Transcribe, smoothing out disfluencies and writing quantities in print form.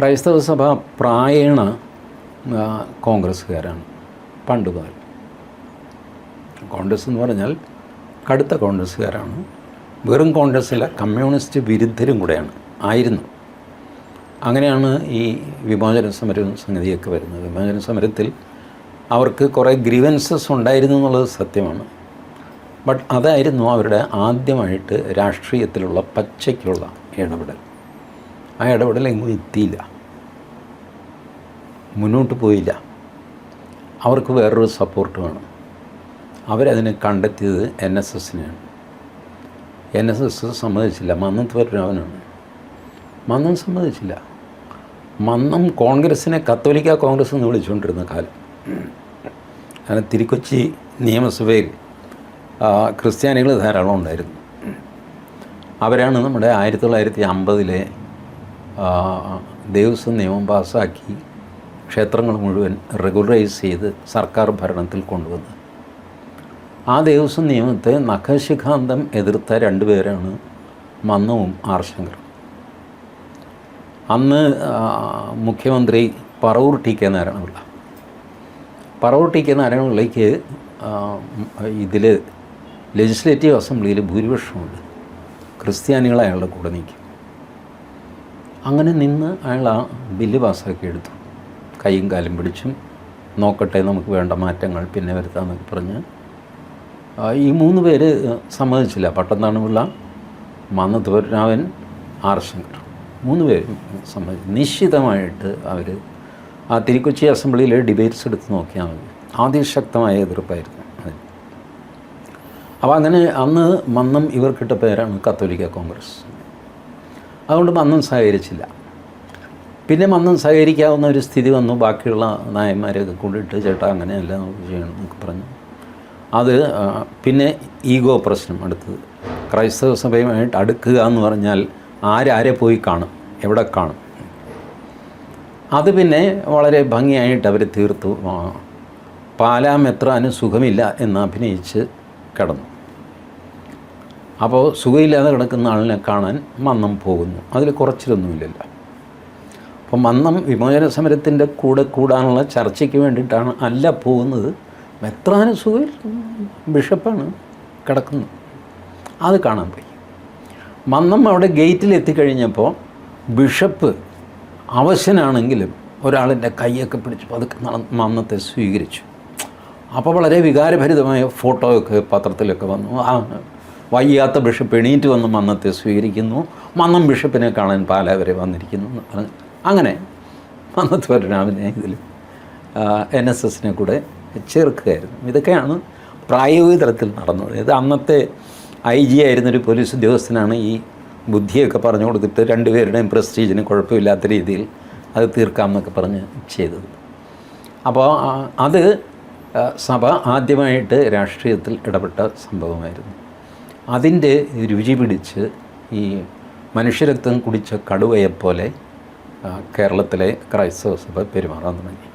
ക്രൈസ്തവ സഭ പ്രായേണ കോൺഗ്രസ്സുകാരാണ് പണ്ട് മുതൽ. കോൺഗ്രസ് എന്ന് പറഞ്ഞാൽ കടുത്ത കോൺഗ്രസ്സുകാരാണ്. വെറും കോൺഗ്രസ്സിലെ കമ്മ്യൂണിസ്റ്റ് വിരുദ്ധരും കൂടെയാണ് ആയിരുന്നു. അങ്ങനെയാണ് ഈ വിമോചന സമരം സംഗതിയൊക്കെ വരുന്നത്. വിമോചന സമരത്തിൽ അവർക്ക് കുറേ ഗ്രീവൻസസ് ഉണ്ടായിരുന്നു എന്നുള്ളത് സത്യമാണ്. ബട്ട് അതായിരുന്നു അവരുടെ ആദ്യമായിട്ട് രാഷ്ട്രീയത്തിലുള്ള പച്ചയ്ക്കുള്ള ഇടപെടൽ. ആ ഇടപെടൽ എങ്ങും എത്തിയില്ല, മുന്നോട്ട് പോയില്ല. അവർക്ക് വേറൊരു സപ്പോർട്ട് വേണം. അവരതിനെ കണ്ടെത്തിയത് NSSനെയാണ്. NSS സമ്മതിച്ചില്ല. മന്നത്ത് പരമനാഭനാണ്. മന്നം സമ്മതിച്ചില്ല. മന്നം കോൺഗ്രസ്സിനെ കത്തോലിക്ക കോൺഗ്രസ് എന്ന് വിളിച്ചുകൊണ്ടിരുന്ന കാലം. അങ്ങനെ തിരുക്കൊച്ചി നിയമസഭയിൽ ക്രിസ്ത്യാനികൾ ധാരാളം ഉണ്ടായിരുന്നു. അവരാണ് നമ്മുടെ 1950 ദേവസ്വം നിയമം പാസ്സാക്കി ക്ഷേത്രങ്ങൾ മുഴുവൻ റെഗുലറൈസ് ചെയ്ത് സർക്കാർ ഭരണത്തിൽ കൊണ്ടുവന്നത്. ആ ദേവസ്വം നിയമത്തെ നഖശിഖാന്തം എതിർത്ത രണ്ടുപേരാണ് മന്നവും ആർ ശങ്കറും. അന്ന് മുഖ്യമന്ത്രി Paravur T K Narayana Pillai. Paravur T K നാരായണപിള്ളയ്ക്ക് ഇതിൽ ലെജിസ്ലേറ്റീവ് അസംബ്ലിയിൽ ഭൂരിപക്ഷമുണ്ട്. ക്രിസ്ത്യാനികൾ അയാളുടെ കൂടെ നിൽക്കും. അങ്ങനെ നിന്ന് അയാൾ ആ ബില്ല് പാസ്സാക്കി എടുത്തു. കൈയും കാലും പിടിച്ചും നോക്കട്ടെ, നമുക്ക് വേണ്ട മാറ്റങ്ങൾ പിന്നെ വരുത്താമെന്നൊക്കെ പറഞ്ഞ് ഈ 3 പേര് സമ്മതിച്ചില്ല. പട്ടത്താണിപിള്ള, മന്നത്ത് പരമനാഭൻ, ആർ ശങ്കർ 3 പേരും സമ്മതിച്ചു. നിശ്ചിതമായിട്ട് അവർ ആ തിരുക്കൊച്ചി അസംബ്ലിയിലെ ഡിബേറ്റ്സ് എടുത്ത് നോക്കിയാൽ മതി. അതിശക്തമായ എതിർപ്പായിരുന്നു അതിന്. അപ്പോൾ അങ്ങനെ അന്ന് മന്നം ഇവർക്കിട്ട പേരാണ് കത്തോലിക്ക കോൺഗ്രസ്. അതുകൊണ്ട് മന്നം സഹകരിച്ചില്ല. പിന്നെ മന്നം സഹകരിക്കാവുന്ന ഒരു സ്ഥിതി വന്നു. ബാക്കിയുള്ള നായന്മാരെയൊക്കെ കൂടിയിട്ട് ചേട്ടാ അങ്ങനെയല്ല നമുക്ക് ചെയ്യണം എന്നൊക്കെ പറഞ്ഞു. അത് പിന്നെ ഈഗോ പ്രശ്നം അടുത്തത്. ക്രൈസ്തവ സഭയുമായിട്ട് അടുക്കുക എന്ന് പറഞ്ഞാൽ ആരെ പോയി കാണും, എവിടെ കാണും. അത് പിന്നെ വളരെ ഭംഗിയായിട്ട് അവർ തീർത്തു. പാലാ മെത്രാന് സുഖമില്ല എന്ന് അഭിനയിച്ച് കിടന്നു. അപ്പോൾ സുഖമില്ലാതെ കിടക്കുന്ന ആളിനെ കാണാൻ മന്നം പോകുന്നു. അതിൽ കുറച്ചിലൊന്നുമില്ലല്ലോ. അപ്പോൾ മന്നം വിമോചന സമരത്തിൻ്റെ കൂടെ കൂടാനുള്ള ചർച്ചയ്ക്ക് വേണ്ടിയിട്ടാണ് അല്ല പോകുന്നത്. മെത്രാന് സുഖം, ബിഷപ്പാണ് കിടക്കുന്നത്, അത് കാണാൻ പോയി. മന്നം അവിടെ ഗേറ്റിൽ എത്തിക്കഴിഞ്ഞപ്പോൾ ബിഷപ്പ് അവശനാണെങ്കിലും ഒരാളിൻ്റെ കൈയൊക്കെ പിടിച്ച് പതുക്കെ മന്നത്തെ സ്വീകരിച്ചു. അപ്പോൾ വളരെ വികാരഭരിതമായ ഫോട്ടോയൊക്കെ പത്രത്തിലൊക്കെ വന്നു. ആ വയ്യാത്ത ബിഷപ്പ് എണീറ്റ് വന്ന് മന്നത്തെ സ്വീകരിക്കുന്നു. മന്നം ബിഷപ്പിനെ കാണാൻ പാലാ വരെ വന്നിരിക്കുന്നു എന്ന് പറഞ്ഞു. അങ്ങനെ മന്നത്ത് പരമനാഭനെ ഇതിൽ NSSനെ കൂടെ ചേർക്കുകയായിരുന്നു. ഇതൊക്കെയാണ് പ്രായോഗിക തലത്തിൽ നടന്നത്. ഇത് അന്നത്തെ IG ആയിരുന്നൊരു പോലീസ് ഉദ്യോഗസ്ഥനാണ് ഈ ബുദ്ധിയൊക്കെ പറഞ്ഞു കൊടുത്തിട്ട് രണ്ടുപേരുടെയും പ്രസ്റ്റീജിന് കുഴപ്പമില്ലാത്ത രീതിയിൽ അത് തീർക്കാമെന്നൊക്കെ പറഞ്ഞ് ചെയ്തത്. അപ്പോൾ അത് സഭ ആദ്യമായിട്ട് രാഷ്ട്രീയത്തിൽ ഇടപെട്ട സംഭവമായിരുന്നു. അതിൻ്റെ രുചി പിടിച്ച് ഈ മനുഷ്യരക്തം കുടിച്ച കടുവയെപ്പോലെ കേരളത്തിലെ ക്രൈസ്തവ സഭ പെരുമാറാൻ തുടങ്ങി.